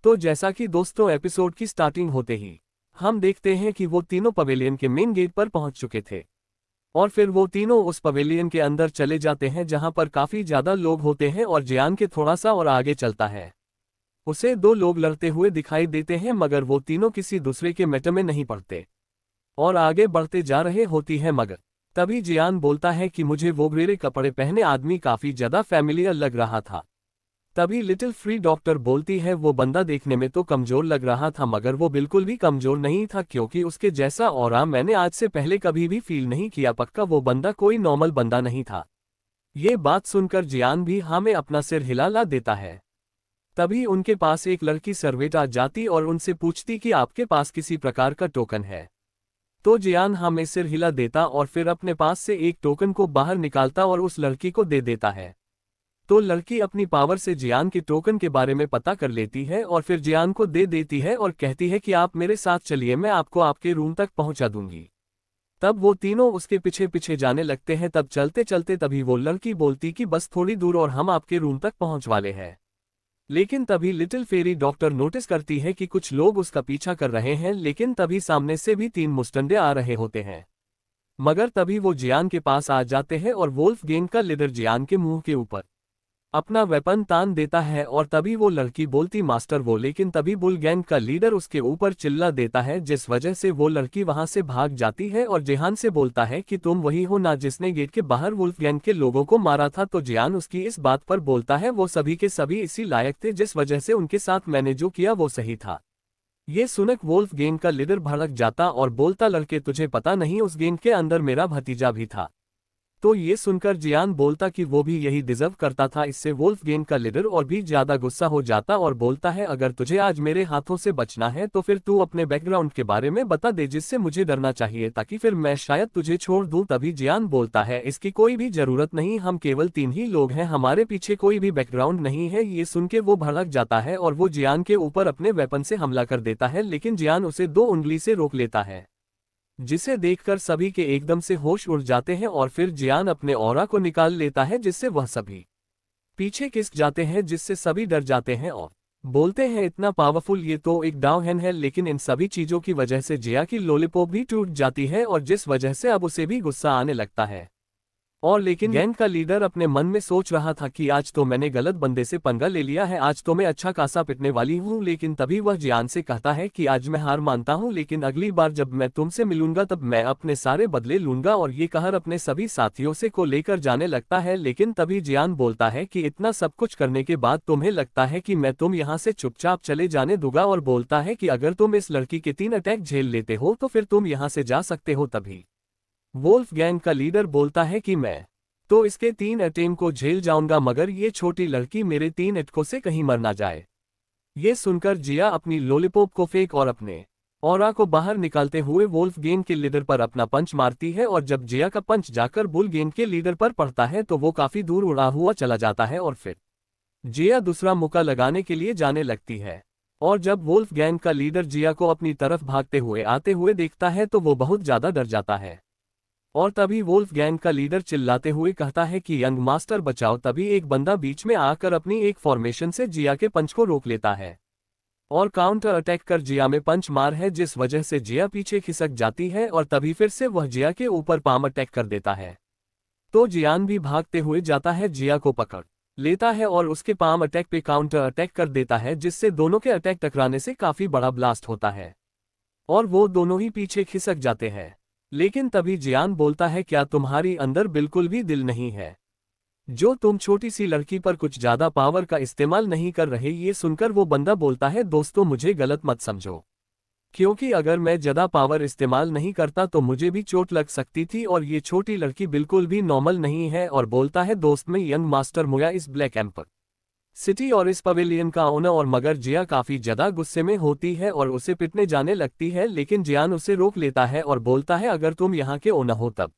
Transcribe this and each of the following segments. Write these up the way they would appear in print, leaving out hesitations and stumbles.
तो जैसा कि दोस्तों एपिसोड की स्टार्टिंग होते ही हम देखते हैं कि वो तीनों पवेलियन के मेन गेट पर पहुंच चुके थे। और फिर वो तीनों उस पवेलियन के अंदर चले जाते हैं जहां पर काफी ज्यादा लोग होते हैं और जियान के थोड़ा सा और आगे चलता है। उसे दो लोग लड़ते हुए दिखाई देते हैं मगर वो तीनों किसी दूसरे के मैटर में नहीं पड़ते और आगे बढ़ते जा रहे होती है। मगर तभी जियान बोलता है कि मुझे वो ग्रे कपड़े पहने आदमी काफी ज्यादा फैमिलियर लग रहा था। तभी लिटिल फ्री डॉक्टर बोलती है वो बंदा देखने में तो कमजोर लग रहा था मगर वो बिल्कुल भी कमजोर नहीं था क्योंकि उसके जैसा ऑरा मैंने आज से पहले कभी भी फील नहीं किया। पक्का वो बंदा कोई नॉर्मल बंदा नहीं था। ये बात सुनकर जियान भी हाँ में अपना सिर हिला देता है। तभी उनके पास एक लड़की सर्वेंट आ जाती और उनसे पूछती कि आपके पास किसी प्रकार का टोकन है। तो जियान हाँ में सिर हिला देता और फिर अपने पास से एक टोकन को बाहर निकालता और उस लड़की को दे देता है। तो लड़की अपनी पावर से जियान के टोकन के बारे में पता कर लेती है और फिर जियान को दे देती है और कहती है कि आप मेरे साथ चलिए, मैं आपको आपके रूम तक पहुंचा दूंगी। तब वो तीनों उसके पीछे पीछे जाने लगते हैं। तब चलते चलते तभी वो लड़की बोलती कि बस थोड़ी दूर और हम आपके रूम तक पहुंच वाले हैं। लेकिन तभी लिटिल फेरी डॉक्टर नोटिस करती है कि कुछ लोग उसका पीछा कर रहे हैं। लेकिन तभी सामने से भी तीन मुस्टंडे आ रहे होते हैं। मगर तभी वो जियान के पास आ जाते हैं और वोल्फ गैंग का लीडर जियान के मुंह के ऊपर अपना वेपन तान देता है और तभी वो लड़की बोलती मास्टर वो। लेकिन तभी बुल गैंग का लीडर उसके ऊपर चिल्ला देता है जिस वजह से वो लड़की वहां से भाग जाती है और जियान से बोलता है कि तुम वही हो ना जिसने गेट के बाहर वुल्फ गैंग के लोगों को मारा था। तो जियान उसकी इस बात पर बोलता है वो सभी के सभी इसी लायक थे जिस वजह से उनके साथ मैंने जो किया वो सही था। ये सुनक वोल्फ गैंग का लीडर भड़क जाता और बोलता लड़के तुझे पता नहीं उस गैंग के अंदर मेरा भतीजा भी था। तो ये सुनकर जियान बोलता कि वो भी यही डिजर्व करता था। इससे वोल्फ गैंग का लीडर और भी ज्यादा गुस्सा हो जाता और बोलता है अगर तुझे आज मेरे हाथों से बचना है तो फिर तू अपने बैकग्राउंड के बारे में बता दे जिससे मुझे डरना चाहिए ताकि फिर मैं शायद तुझे छोड़ दूं। तभी जियान बोलता है इसकी कोई भी जरूरत नहीं, हम केवल तीन ही लोग हैं, हमारे पीछे कोई भी बैकग्राउंड नहीं है। ये सुन के वो भड़क जाता है और वो जियान के ऊपर अपने वेपन से हमला कर देता है। लेकिन जियान उसे दो उंगली से रोक लेता है जिसे देखकर सभी के एकदम से होश उड़ जाते हैं और फिर जियान अपने ऑरा को निकाल लेता है जिससे वह सभी पीछे खिसक जाते हैं जिससे सभी डर जाते हैं और बोलते हैं इतना पावरफुल ये तो एक डाउनहैंड है। लेकिन इन सभी चीजों की वजह से जिया की लॉलीपॉप भी टूट जाती है और जिस वजह से अब उसे भी गुस्सा आने लगता है। और लेकिन गैंग का लीडर अपने मन में सोच रहा था कि आज तो मैंने गलत बंदे से पंगा ले लिया है, आज तो मैं अच्छा खासा पिटने वाली हूँ। लेकिन तभी वह जियान से कहता है कि आज मैं हार मानता हूँ लेकिन अगली बार जब मैं तुमसे मिलूंगा तब मैं अपने सारे बदले लूंगा। और ये कहकर अपने सभी साथियों से को लेकर जाने लगता है। लेकिन तभी जियान बोलता है कि इतना सब कुछ करने के बाद तुम्हें लगता है कि मैं तुम यहाँ से चुपचाप चले जाने दूंगा और बोलता है कि अगर तुम इस लड़की के 3 अटैक झेल लेते हो तो फिर तुम यहाँ से जा सकते हो। तभी वोल्फ गैंग का लीडर बोलता है कि मैं तो इसके 3 अटैक को झेल जाऊंगा मगर ये छोटी लड़की मेरे 3 अटैकों से कहीं मर ना जाए। ये सुनकर जिया अपनी लॉलीपॉप को फेंक और अपने ऑरा को बाहर निकालते हुए वोल्फ गैंग के लीडर पर अपना पंच मारती है और जब जिया का पंच जाकर बुल गैंग के लीडर पर पड़ता है तो वो काफी दूर उड़ा हुआ चला जाता है। और फिर जिया दूसरा मौका लगाने के लिए जाने लगती है और जब वोल्फ गैंग का लीडर जिया को अपनी तरफ भागते हुए आते हुए देखता है तो वो बहुत ज्यादा डर जाता है। और तभी वोल्फ गैंग का लीडर चिल्लाते हुए कहता है कि यंग मास्टर बचाओ। तभी एक बंदा बीच में आकर अपनी एक फॉर्मेशन से जिया के पंच को रोक लेता है और काउंटर अटैक कर जिया में पंच मार है जिस वजह से जिया पीछे खिसक जाती है और तभी फिर से वह जिया के ऊपर पाम अटैक कर देता है। तो जियान भी भागते हुए जाता है, जिया को पकड़ लेता है और उसके पाम अटैक पे काउंटर अटैक कर देता है जिससे दोनों के अटैक टकराने से काफी बड़ा ब्लास्ट होता है और वो दोनों ही पीछे खिसक जाते हैं। लेकिन तभी जियान बोलता है क्या तुम्हारी अंदर बिल्कुल भी दिल नहीं है जो तुम छोटी सी लड़की पर कुछ ज्यादा पावर का इस्तेमाल नहीं कर रहे। ये सुनकर वो बंदा बोलता है दोस्तों मुझे गलत मत समझो क्योंकि अगर मैं ज्यादा पावर इस्तेमाल नहीं करता तो मुझे भी चोट लग सकती थी और ये छोटी लड़की बिल्कुल भी नॉर्मल नहीं है। और बोलता है दोस्त में यंग मास्टर मोया इस ब्लैक एम्पर सिटी और इस पवेलियन का ओनर। और मगर जिया काफी ज्यादा गुस्से में होती है और उसे पिटने जाने लगती है लेकिन जियान उसे रोक लेता है और बोलता है अगर तुम यहाँ के ओनर हो तब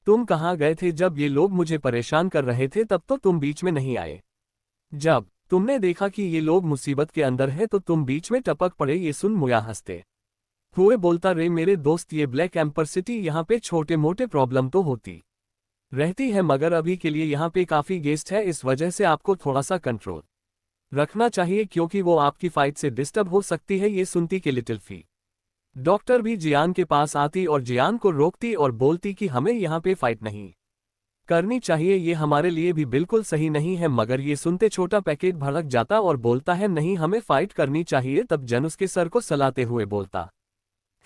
तुम कहाँ गए थे जब ये लोग मुझे परेशान कर रहे थे, तब तो तुम बीच में नहीं आए। जब तुमने देखा कि ये लोग मुसीबत के अंदर है तो तुम बीच में टपक पड़े। ये सुन मोया हंसते हुए बोलता रे मेरे दोस्त ये ब्लैक एम्पर सिटी यहाँ पे छोटे मोटे प्रॉब्लम तो होती रहती है मगर अभी के लिए यहाँ पे काफी गेस्ट है इस वजह से आपको थोड़ा सा कंट्रोल रखना चाहिए क्योंकि वो आपकी फाइट से डिस्टर्ब हो सकती है। ये सुनती कि लिटिल फी डॉक्टर भी जियान के पास आती और जियान को रोकती और बोलती कि हमें यहाँ पे फाइट नहीं करनी चाहिए, ये हमारे लिए भी बिल्कुल सही नहीं है। मगर ये सुनते छोटा पैकेट भड़क जाता और बोलता है नहीं, हमें फाइट करनी चाहिए। तब जन उसके सर को सलाते हुए बोलता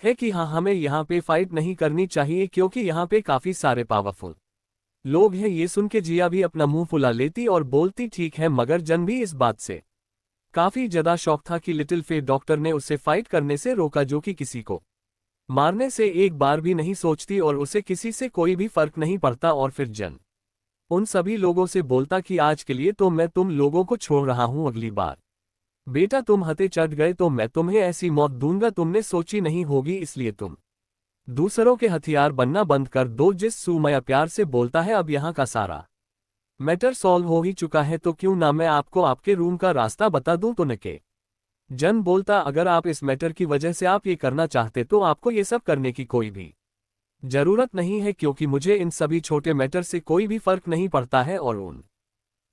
है कि हाँ, हमें यहाँ पे फाइट नहीं करनी चाहिए क्योंकि यहाँ पे काफी सारे पावरफुल लोग हैं। ये सुन के जिया भी अपना मुंह फुला लेती और बोलती ठीक है, मगर जन भी इस बात से काफी ज्यादा शौक था कि लिटिल फे डॉक्टर ने उसे फाइट करने से रोका, जो कि किसी को मारने से एक बार भी नहीं सोचती और उसे किसी से कोई भी फर्क नहीं पड़ता। और फिर जन उन सभी लोगों से बोलता कि आज के लिए तो मैं तुम लोगों को छोड़ रहा हूं, अगली बार बेटा तुम हथे चढ़ गए तो मैं तुम्हें ऐसी मौत दूंगा तुमने सोची नहीं होगी, इसलिए तुम दूसरों के हथियार बनना बंद कर दो। जिस सुमया प्यार से बोलता है अब यहाँ का सारा मैटर सॉल्व हो ही चुका है तो क्यों ना मैं आपको आपके रूम का रास्ता बता दूं। तो नके जन बोलता अगर आप इस मैटर की वजह से आप ये करना चाहते तो आपको ये सब करने की कोई भी जरूरत नहीं है क्योंकि मुझे इन सभी छोटे मैटर से कोई भी फर्क नहीं पड़ता है। और उन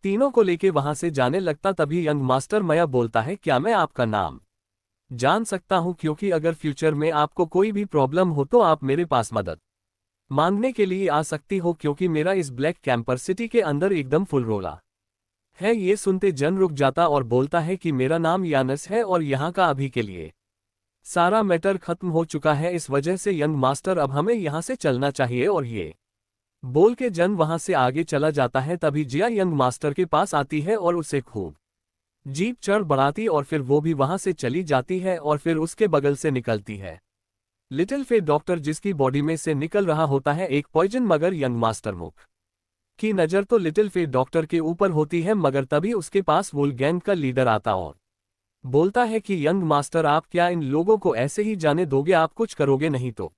तीनों को लेके वहां से जाने लगता। तभी यंग मास्टर मया बोलता है क्या मैं आपका नाम जान सकता हूं, क्योंकि अगर फ्यूचर में आपको कोई भी प्रॉब्लम हो तो आप मेरे पास मदद मांगने के लिए आ सकती हो, क्योंकि मेरा इस ब्लैक कैंपर सिटी के अंदर एकदम फुल रोला है। ये सुनते जन रुक जाता और बोलता है कि मेरा नाम यानस है और यहाँ का अभी के लिए सारा मैटर खत्म हो चुका है, इस वजह से यंग मास्टर अब हमें यहाँ से चलना चाहिए। और ये बोल के जन वहां से आगे चला जाता है। तभी जिया यंग मास्टर के पास आती है और उसे खूब जीप चढ़ बढ़ाती और फिर वो भी वहां से चली जाती है और फिर उसके बगल से निकलती है लिटिल फे डॉक्टर, जिसकी बॉडी में से निकल रहा होता है एक पॉइजन। मगर यंग मास्टर मुख की नज़र तो लिटिल फे डॉक्टर के ऊपर होती है। मगर तभी उसके पास वुलगैंग का लीडर आता और बोलता है कि यंग मास्टर आप क्या इन लोगों को ऐसे ही जाने दोगे, आप कुछ करोगे नहीं तो।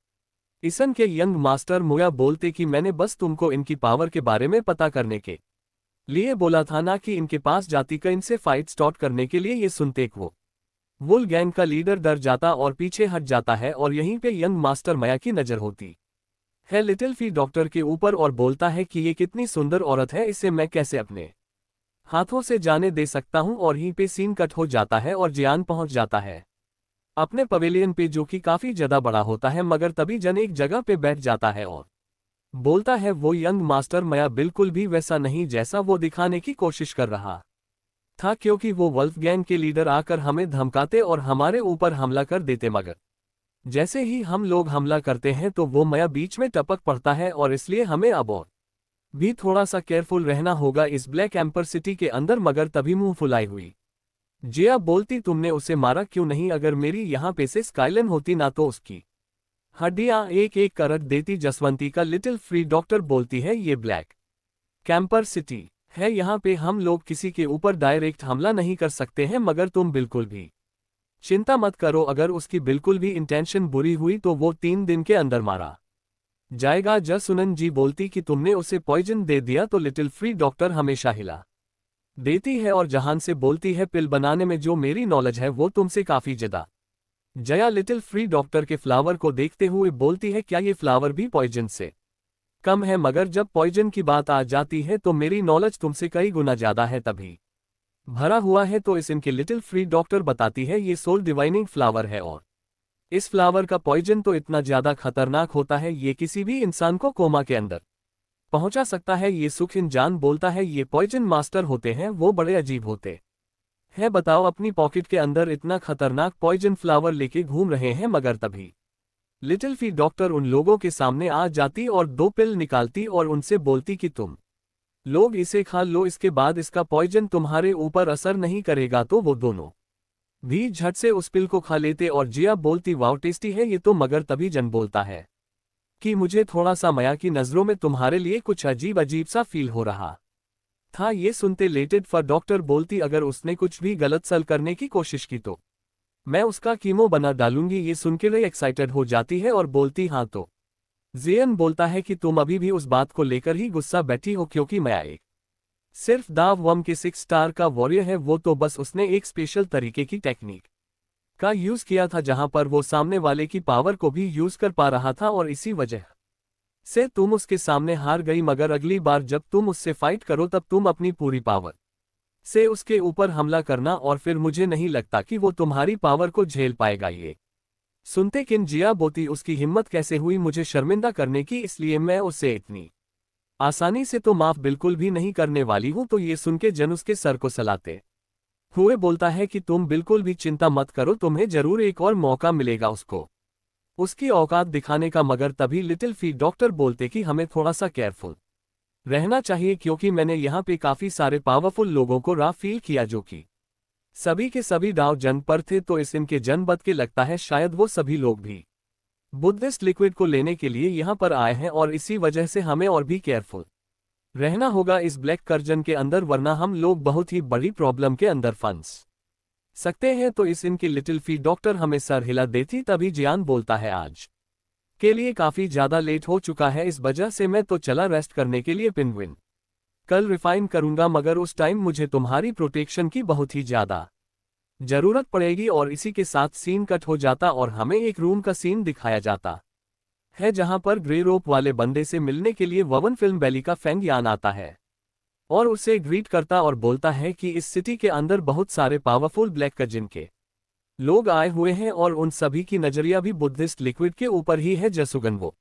इसन के यंग मास्टर मुया बोलते कि मैंने बस तुमको इनकी पावर के बारे में पता करने के लिए बोला था ना कि इनके पास जाती का इनसे फाइट स्टार्ट करने के लिए। ये सुनते वो वुलगैंग का लीडर डर जाता और पीछे हट जाता है और यहीं पे यंग मास्टर मया की नज़र होती है लिटिल फी डॉक्टर के ऊपर और बोलता है कि ये कितनी सुंदर औरत है, इसे मैं कैसे अपने हाथों से जाने दे सकता हूं। और यहीं पे सीन कट हो जाता है और जियान पहुंच जाता है अपने पवेलियन पे, जो कि काफी ज्यादा बड़ा होता है। मगर तभी जन एक जगह पे बैठ जाता है और बोलता है वो यंग मास्टर मया बिल्कुल भी वैसा नहीं जैसा वो दिखाने की कोशिश कर रहा था, क्योंकि वो वुल्फगैंग के लीडर आकर हमें धमकाते और हमारे ऊपर हमला कर देते। मगर जैसे ही हम लोग हमला करते हैं तो वो मया बीच में टपक पड़ता है और इसलिए हमें अब और भी थोड़ा सा केयरफुल रहना होगा इस ब्लैक एम्पर सिटी के अंदर। मगर तभी मुंह फुलाई हुई जिया बोलती तुमने उसे मारा क्यों नहीं, अगर मेरी यहाँ पे से स्काइलन होती ना तो उसकी हड्डियां एक एक कर रख देती जसवंती का। लिटिल फ्री डॉक्टर बोलती है ये ब्लैक कैंपर सिटी है, यहाँ पे हम लोग किसी के ऊपर डायरेक्ट हमला नहीं कर सकते हैं। मगर तुम बिल्कुल भी चिंता मत करो, अगर उसकी बिल्कुल भी इंटेंशन बुरी हुई तो वो 3 दिन के अंदर मारा जाएगा। जसुनन जी बोलती कि तुमने उसे पॉइजन दे दिया तो लिटिल फ्री डॉक्टर हमेशा हिला देती है और जहान से बोलती है पिल बनाने में जो मेरी नॉलेज है वो तुमसे काफी ज्यादा। जया लिटिल फ्री डॉक्टर के फ्लावर को देखते हुए बोलती है क्या ये फ्लावर भी पॉइजन से कम है, मगर जब पॉइजन की बात आ जाती है तो मेरी नॉलेज तुमसे कई गुना ज्यादा है, तभी भरा हुआ है। तो इनके लिटिल फ्री डॉक्टर बताती है ये सोल डिवाइनिंग फ्लावर है और इस फ्लावर का पॉइजन तो इतना ज्यादा खतरनाक होता है ये किसी भी इंसान को कोमा के अंदर पहुंचा सकता है। ये सुखिन जान बोलता है ये पॉइजन मास्टर होते हैं, वो बड़े अजीब होते हैं, बताओ अपनी पॉकेट के अंदर इतना खतरनाक पॉइजन फ्लावर लेके घूम रहे हैं। मगर तभी लिटिल फी डॉक्टर उन लोगों के सामने आ जाती और 2 पिल निकालती और उनसे बोलती कि तुम लोग इसे खा लो, इसके बाद इसका पॉइजन तुम्हारे ऊपर असर नहीं करेगा। तो वो दोनों भी झट से उस पिल को खा लेते और जिया बोलती वाओ टेस्टी है ये तो। मगर तभी जन बोलता है कि मुझे थोड़ा सा मया की नजरों में तुम्हारे लिए कुछ अजीब अजीब सा फील हो रहा था। ये सुनते लेटेड फॉर डॉक्टर बोलती अगर उसने कुछ भी गलत सल करने की कोशिश की तो मैं उसका कीमो बना डालूंगी। ये सुनकर वे एक्साइटेड हो जाती है और बोलती हाँ तो। जियन बोलता है कि तुम अभी भी उस बात को लेकर ही गुस्सा बैठी हो, क्योंकि मैं एक सिर्फ दाव वम के 6 स्टार का वॉरियर है, वो तो बस उसने एक स्पेशल तरीके की टेक्निक का यूज किया था जहां पर वो सामने वाले की पावर को भी यूज कर पा रहा था और इसी वजह से तुम उसके सामने हार गई। मगर अगली बार जब तुम उससे फाइट करो तब तुम अपनी पूरी पावर से उसके ऊपर हमला करना, और फिर मुझे नहीं लगता कि वो तुम्हारी पावर को झेल पाएगा। ये सुनते किन जिया बोती उसकी हिम्मत कैसे हुई मुझे शर्मिंदा करने की, इसलिए मैं उसे इतनी आसानी से तो माफ बिल्कुल भी नहीं करने वाली हूं। तो ये सुन के जन उसके सर को सलाते हुए बोलता है कि तुम बिल्कुल भी चिंता मत करो, तुम्हें जरूर एक और मौका मिलेगा उसको उसकी औकात दिखाने का। मगर तभी लिटिल फीट डॉक्टर बोलते कि हमें थोड़ा सा केयरफुल रहना चाहिए, क्योंकि मैंने यहाँ पे काफी सारे पावरफुल लोगों को रा फील किया जो कि सभी के सभी डाव जन पर थे। तो इस इनके जन बद के लगता है शायद वो सभी लोग भी बुद्धिस्ट लिक्विड को लेने के लिए यहाँ पर आए हैं, और इसी वजह से हमें और भी केयरफुल रहना होगा इस ब्लैक कर्जन के अंदर, वरना हम लोग बहुत ही बड़ी प्रॉब्लम के अंदर फंस सकते हैं। तो इस इनकी लिटिल फी डॉक्टर हमें सर हिला देती। तभी जियान बोलता है आज के लिए काफी ज्यादा लेट हो चुका है, इस वजह से मैं तो चला रेस्ट करने के लिए पिनविन कल रिफाइन करूंगा, मगर उस टाइम मुझे तुम्हारी प्रोटेक्शन की बहुत ही ज्यादा जरूरत पड़ेगी। और इसी के साथ सीन कट हो जाता और हमें एक रूम का सीन दिखाया जाता है जहां पर ग्रे रोप वाले बंदे से मिलने के लिए ववन फिल्म बैली का फैंग यान आता है और उसे ग्रीट करता और बोलता है कि इस सिटी के अंदर बहुत सारे पावरफुल ब्लैक कजिन के लोग आए हुए हैं और उन सभी की नजरिया भी बुद्धिस्ट लिक्विड के ऊपर ही है। जसुगन वो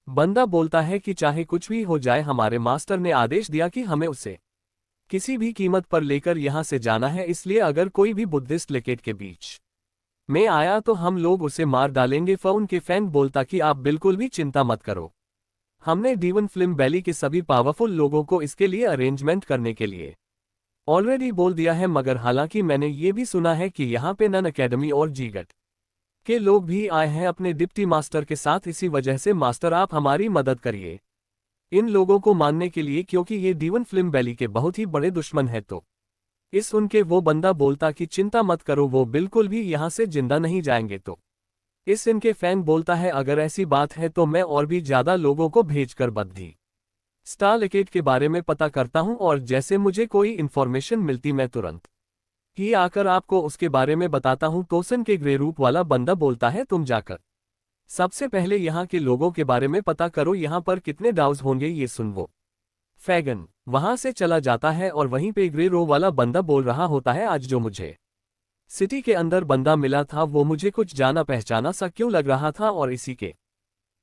बंदा बोलता है कि चाहे कुछ भी हो जाए, हमारे मास्टर ने आदेश दिया कि हमें उसे किसी भी कीमत पर लेकर यहां से जाना है, इसलिए अगर कोई भी बुद्धिस्ट लिक्विड के बीच में आया तो हम लोग उसे मार डालेंगे। फ़ोन के फैन बोलता कि आप बिल्कुल भी चिंता मत करो, हमने डीवन फिल्म बैली के सभी पावरफुल लोगों को इसके लिए अरेंजमेंट करने के लिए ऑलरेडी बोल दिया है। मगर हालांकि मैंने ये भी सुना है कि यहाँ पे नन अकेडमी और जीगट के लोग भी आए हैं अपने डिप्टी मास्टर के साथ, इसी वजह से मास्टर आप हमारी मदद करिए इन लोगों को मानने के लिए, क्योंकि ये डीवन फिल्म बैली के बहुत ही बड़े दुश्मन है। तो इस उनके वो बंदा बोलता कि चिंता मत करो, वो बिल्कुल भी यहाँ से जिंदा नहीं जाएंगे। तो इस इनके फैन बोलता है अगर ऐसी बात है तो मैं और भी ज्यादा लोगों को भेजकर बद्धी स्टार लिकेट के बारे में पता करता हूं, और जैसे मुझे कोई इन्फॉर्मेशन मिलती मैं तुरंत ही आकर आपको उसके बारे में बताता हूं। तोसन के ग्रे रूप वाला बंदा बोलता है तुम जाकर सबसे पहले यहाँ के लोगों के बारे में पता करो, यहाँ पर कितने डाउज होंगे। ये सुन वो फैगन वहां से चला जाता है और वहीं पे ग्रे रो वाला बंदा बोल रहा होता है आज जो मुझे सिटी के अंदर बंदा मिला था वो मुझे कुछ जाना पहचाना सा क्यों लग रहा था। और इसी के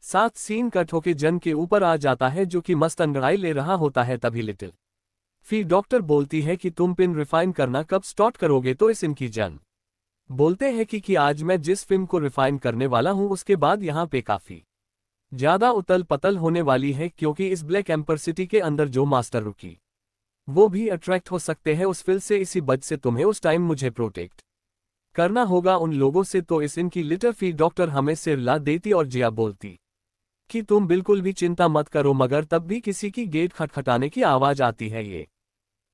साथ सीन कट होके जन के ऊपर आ जाता है जो कि मस्त अंगड़ाई ले रहा होता है। तभी लिटिल फी डॉक्टर बोलती है कि तुम पिन रिफाइन करना कब स्टार्ट करोगे। तो इस इनकी जन बोलते हैं कि आज मैं जिस फिल्म को रिफाइन करने वाला हूं उसके बाद यहाँ पे काफी ज्यादा उतल पतल होने वाली है, क्योंकि इस ब्लैक एम्पर सिटी के अंदर जो मास्टर रुकी वो भी अट्रैक्ट हो सकते हैं उस फिल्म से, इसी वजह से तुम्हें उस टाइम मुझे प्रोटेक्ट करना होगा उन लोगों से। तो इस इनकी लिटिल फी डॉक्टर हमें सिर ला देती और जिया बोलती कि तुम बिल्कुल भी चिंता मत करो, मगर तब भी किसी की गेट खटखटाने की आवाज आती है। ये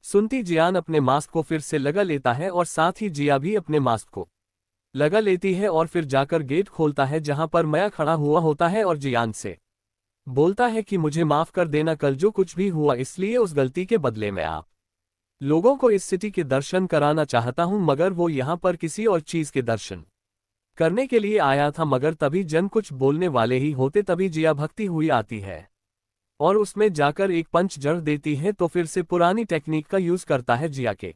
सुनती जियान अपने मास्क को फिर से लगा लेता है और साथ ही जिया भी अपने मास्क को लगा लेती है और फिर जाकर गेट खोलता है जहां पर मया खड़ा हुआ होता है और जियान से बोलता है कि मुझे माफ कर देना, कल जो कुछ भी हुआ इसलिए उस गलती के बदले में आप लोगों को इस सिटी के दर्शन कराना चाहता हूं। मगर वो यहां पर किसी और चीज के दर्शन करने के लिए आया था। मगर तभी जन कुछ बोलने वाले ही होते तभी जिया भक्ति हुई आती है और उसमें जाकर एक पंच जड़ देती है। तो फिर से पुरानी टेक्निक का यूज करता है जिया के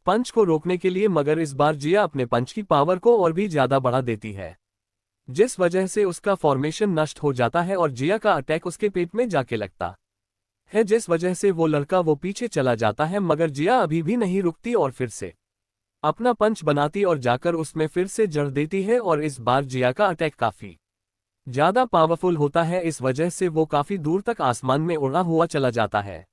पंच को रोकने के लिए, मगर इस बार जिया अपने पंच की पावर को और भी ज्यादा बढ़ा देती है जिस वजह से उसका फॉर्मेशन नष्ट हो जाता है और जिया का अटैक उसके पेट में जाके लगता है, जिस वजह से वो लड़का वो पीछे चला जाता है। मगर जिया अभी भी नहीं रुकती और फिर से अपना पंच बनाती और जाकर उसमें फिर से जड़ देती है और इस बार जिया का अटैक काफी ज्यादा पावरफुल होता है, इस वजह से वो काफी दूर तक आसमान में उड़ा हुआ चला जाता है।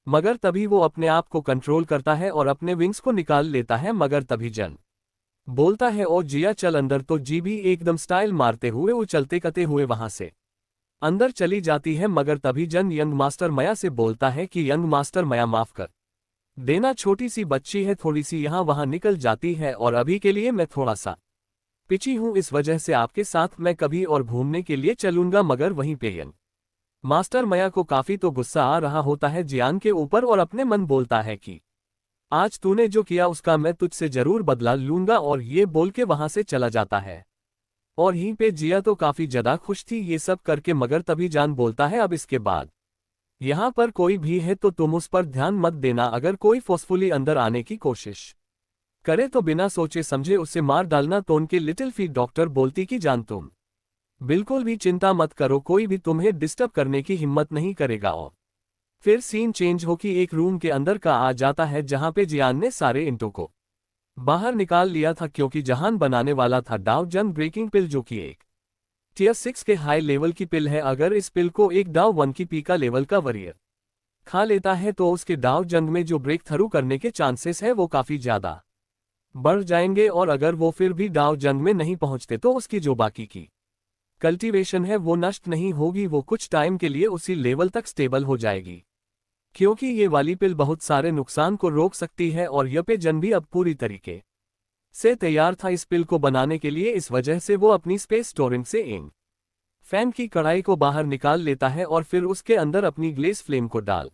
मगर तभी वो अपने आप को कंट्रोल करता है और अपने विंग्स को निकाल लेता है। मगर तभी जन बोलता है ओ जिया चल अंदर। तो जी भी एकदम स्टाइल मारते हुए वो चलते कते हुए वहां से अंदर चली जाती है। मगर तभी जन यंग मास्टर मया से बोलता है कि यंग मास्टर मया माफ कर देना, छोटी सी बच्ची है, थोड़ी सी यहाँ वहां निकल जाती है और अभी के लिए मैं थोड़ा सा पिची हूं, इस वजह से आपके साथ मैं कभी और घूमने के लिए चलूंगा। मगर वहीं पे यंग मास्टर मया को काफी तो गुस्सा आ रहा होता है जियान के ऊपर और अपने मन बोलता है कि आज तूने जो किया उसका मैं तुझसे जरूर बदला लूंगा, और ये बोल के वहां से चला जाता है। और यहीं पे जिया तो काफी ज्यादा खुश थी ये सब करके। मगर तभी जान बोलता है अब इसके बाद यहाँ पर कोई भी है तो तुम उस पर ध्यान मत देना, अगर कोई फोर्सफुली अंदर आने की कोशिश करे तो बिना सोचे समझे उसे मार डालना। तो उनके लिटिल फीट डॉक्टर बोलती कि जान तुम बिल्कुल भी चिंता मत करो, कोई भी तुम्हें डिस्टर्ब करने की हिम्मत नहीं करेगा। और फिर सीन चेंज हो कि एक रूम के अंदर का आ जाता है जहां पे जियान ने सारे इंटों को बाहर निकाल लिया था, क्योंकि जहान बनाने वाला था डाउ जंग ब्रेकिंग पिल, जो कि एक टियर 6 के हाई लेवल की पिल है। अगर इस पिल को एक डाउ 1 की पी का लेवल का वॉरियर खा लेता है तो उसके डाउ जंग में जो ब्रेक थ्रू करने के चांसेस है वो काफी ज्यादा बढ़ जाएंगे, और अगर वो फिर भी डाउ जंग में नहीं पहुंचते तो उसकी जो बाकी की कल्टीवेशन है वो नष्ट नहीं होगी, वो कुछ टाइम के लिए उसी लेवल तक स्टेबल हो जाएगी। क्योंकि ये वाली पिल बहुत सारे नुकसान को रोक सकती है और यह पे जन भी अब पूरी तरीके से तैयार था इस पिल को बनाने के लिए। इस वजह से वो अपनी स्पेस स्टोरेज से इन फैन की कड़ाई को बाहर निकाल लेता है और फिर उसके अंदर अपनी ग्लेस फ्लेम को डाल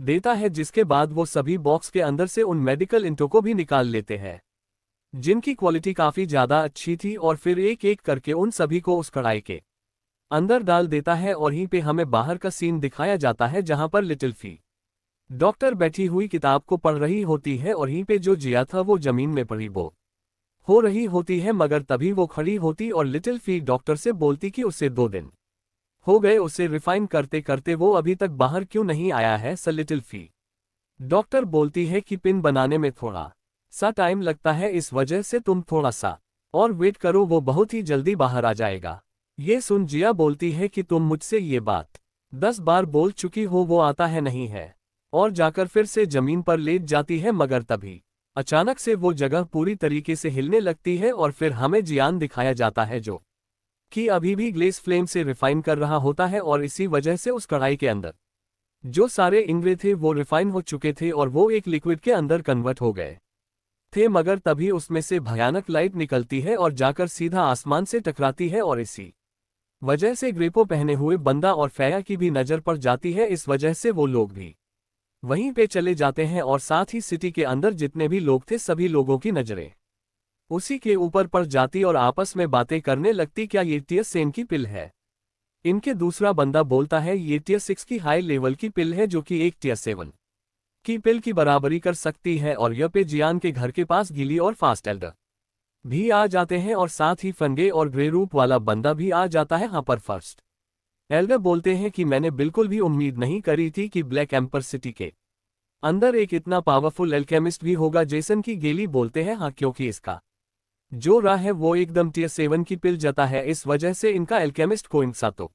देता है, जिसके बाद वो सभी बॉक्स के अंदर से उन मेडिकल इंटों को भी निकाल लेते हैं जिनकी क्वालिटी काफी ज्यादा अच्छी थी, और फिर एक एक करके उन सभी को उस कड़ाई के अंदर डाल देता है। और यहीं पे हमें बाहर का सीन दिखाया जाता है जहां पर लिटिल फी डॉक्टर बैठी हुई किताब को पढ़ रही होती है, और यहीं पे जो जिया था वो जमीन में पड़ी बो हो रही होती है। मगर तभी वो खड़ी होती और लिटिल फी डॉक्टर से बोलती कि उसे 2 दिन हो गए उसे रिफाइन करते करते, वो अभी तक बाहर क्यों नहीं आया है। लिटिल फी डॉक्टर बोलती है कि पिन बनाने में थोड़ा सा टाइम लगता है, इस वजह से तुम थोड़ा सा और वेट करो, वो बहुत ही जल्दी बाहर आ जाएगा। ये सुन जिया बोलती है कि तुम मुझसे ये बात 10 बार बोल चुकी हो, वो आता है नहीं है, और जाकर फिर से जमीन पर लेट जाती है। मगर तभी अचानक से वो जगह पूरी तरीके से हिलने लगती है, और फिर हमें जियान दिखाया जाता है जो कि अभी भी ग्लेस फ्लेम से रिफाइन कर रहा होता है, और इसी वजह से उस कढ़ाई के अंदर जो सारे इंग्रे थे वो रिफाइन हो चुके थे और वो एक लिक्विड के अंदर कन्वर्ट हो गए थे। मगर तभी उसमें से भयानक लाइट निकलती है और जाकर सीधा आसमान से टकराती है, और इसी वजह से ग्रेपो पहने हुए बंदा और फैया की भी नजर पड़ जाती है। इस वजह से वो लोग भी वहीं पे चले जाते हैं, और साथ ही सिटी के अंदर जितने भी लोग थे सभी लोगों की नजरें उसी के ऊपर पड़ जाती और आपस में बातें करने लगती, क्या ये टियर 7 की पिल है। इनके दूसरा बंदा बोलता है ये टियर 6 की हाई लेवल की पिल है, जो कि एक टियर 7 की पिल की बराबरी कर सकती है। और यह पे जियान के घर के पास गीली और फास्ट एल्डर भी आ जाते हैं, और साथ ही फंगे और ग्रे रूप वाला बंदा भी आ जाता है। यहाँ पर फर्स्ट एल्डर बोलते हैं कि मैंने बिल्कुल भी उम्मीद नहीं करी थी कि ब्लैक एम्पर सिटी के अंदर एक इतना पावरफुल एल्केमिस्ट भी होगा। जेसन की गेली बोलते हैं हाँ, क्योंकि इसका जो रहा है वो एकदम टियर 7 की पिल जता है, इस वजह से इनका एल्केमिस्ट को इनसा तो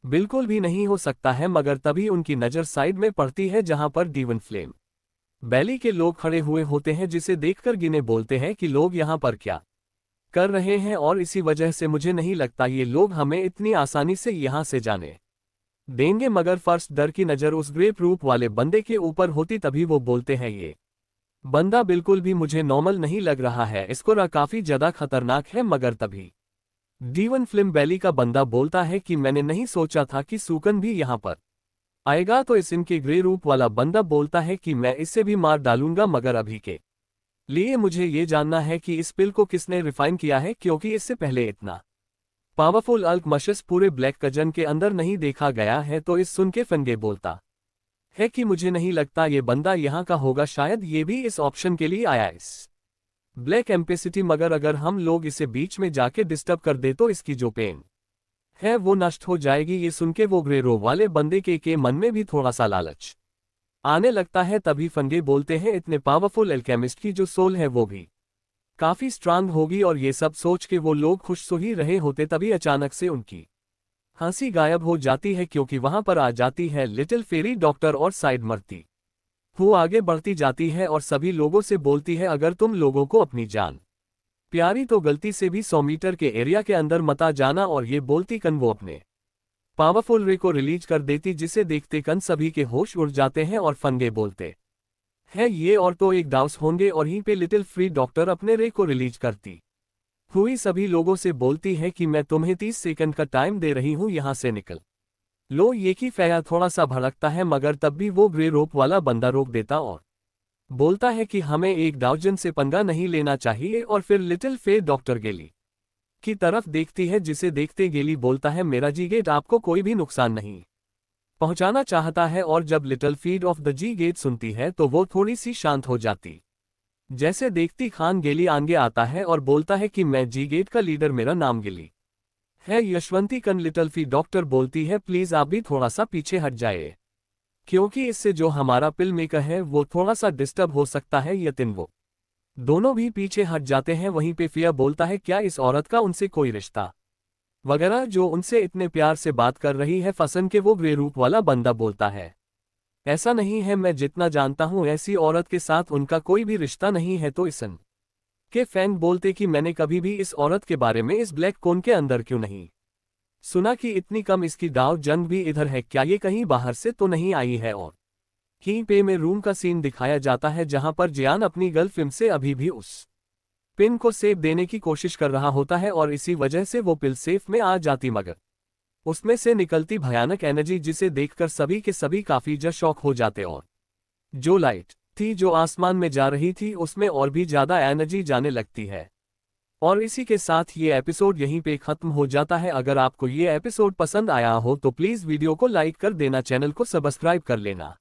बिल्कुल भी नहीं हो सकता है। मगर तभी उनकी नज़र साइड में पड़ती है जहां पर डीवन फ्लेम बैली के लोग खड़े हुए होते हैं, जिसे देखकर गिने बोलते हैं कि लोग यहां पर क्या कर रहे हैं, और इसी वजह से मुझे नहीं लगता ये लोग हमें इतनी आसानी से यहां से जाने देंगे। मगर फर्स्ट डर की नज़र उस ग्रेप रूप वाले बंदे के ऊपर होती, तभी वो बोलते हैं ये बंदा बिल्कुल भी मुझे नॉर्मल नहीं लग रहा है, इसको रहा काफी ज्यादा खतरनाक है। मगर तभी डीवन फ्लिम बैली का बंदा बोलता है कि मैंने नहीं सोचा था कि सूकन भी यहां पर आएगा। तो इस इनके ग्रे रूप वाला बंदा बोलता है कि मैं इसे भी मार डालूंगा, मगर अभी के लिए मुझे ये जानना है कि इस पिल को किसने रिफाइन किया है, क्योंकि इससे पहले इतना पावरफुल अल्कमशस पूरे ब्लैक कजन के अंदर नहीं देखा गया है। तो इस सुन के फंगे बोलता है कि मुझे नहीं लगता ये बंदा यहाँ का होगा, शायद ये भी इस ऑप्शन के लिए आया इस ब्लैक एम्पेसिटी। मगर अगर हम लोग इसे बीच में जाके डिस्टर्ब कर दे तो इसकी जो पेन है वो नष्ट हो जाएगी। ये सुन के वो ग्रेरो वाले बंदे के मन में भी थोड़ा सा लालच आने लगता है। तभी फंगे बोलते हैं इतने पावरफुल एल्केमिस्ट की जो सोल है वो भी काफी स्ट्रांग होगी, और ये सब सोच के वो लोग खुश तो ही रहे होते, तभी अचानक से उनकी हंसी गायब हो जाती है, क्योंकि वहां पर आ जाती है लिटिल फेरी डॉक्टर और साइड मरती वो आगे बढ़ती जाती है और सभी लोगों से बोलती है अगर तुम लोगों को अपनी जान प्यारी तो गलती से भी 100 मीटर के एरिया के अंदर मत जाना। और ये बोलती कन वो अपने पावरफुल रे को रिलीज कर देती, जिसे देखते कन सभी के होश उड़ जाते हैं। और फंगे बोलते हैं ये और तो एक डाउस होंगे, और यहीं पे लिटिल फ्री डॉक्टर अपने रे को रिलीज करती हुई सभी लोगों से बोलती है कि मैं तुम्हें 30 सेकंड का टाइम दे रही हूं, यहां से निकल लो। ये की फैया थोड़ा सा भड़कता है, मगर तब भी वो ग्रे रोप वाला बंदा रोक देता और बोलता है कि हमें एक डाउजन से पंगा नहीं लेना चाहिए। और फिर लिटिल फे डॉक्टर गेली की तरफ देखती है, जिसे देखते गेली बोलता है मेरा जी गेट आपको कोई भी नुकसान नहीं पहुंचाना चाहता है और जब little feed of the G gate सुनती है तो वो थोड़ी सी शांत हो जाती। जैसे देखती खान गेली आगे आता है और बोलता है कि मैं जी गेट का लीडर, मेरा नाम गिली है। यशवंती कन लिटिल फी डॉक्टर बोलती है प्लीज आप भी थोड़ा सा पीछे हट जाए, क्योंकि इससे जो हमारा पिल मेकर है वो थोड़ा सा डिस्टर्ब हो सकता है। यतिन वो दोनों भी पीछे हट जाते हैं। वहीं पे फिया बोलता है क्या इस औरत का उनसे कोई रिश्ता वगैरह जो उनसे इतने प्यार से बात कर रही है। फसन के वो ग्रे रूप वाला बंदा बोलता है ऐसा नहीं है, मैं जितना जानता हूं ऐसी औरत के साथ उनका कोई भी रिश्ता नहीं है। तो इसन के फैंग बोलते कि मैंने कभी भी इस औरत के बारे में इस ब्लैक कोन के अंदर क्यों नहीं सुना कि इतनी कम इसकी दाव जंग भी इधर है, क्या ये कहीं बाहर से तो नहीं आई है। और यहीं पे में रूम का सीन दिखाया जाता है जहां पर जियान अपनी गर्लफ्रेंड से अभी भी उस पिन को सेफ देने की कोशिश कर रहा होता है और इसी वजह से वो पिल सेफ में आ जाती, मगर उसमें से निकलती भयानक एनर्जी जिसे देखकर सभी के सभी काफी शॉक हो जाते। और जो लाइट थी जो आसमान में जा रही थी उसमें और भी ज्यादा एनर्जी जाने लगती है। और इसी के साथ ये एपिसोड यहीं पे खत्म हो जाता है। अगर आपको ये एपिसोड पसंद आया हो तो प्लीज वीडियो को लाइक कर देना, चैनल को सब्सक्राइब कर लेना।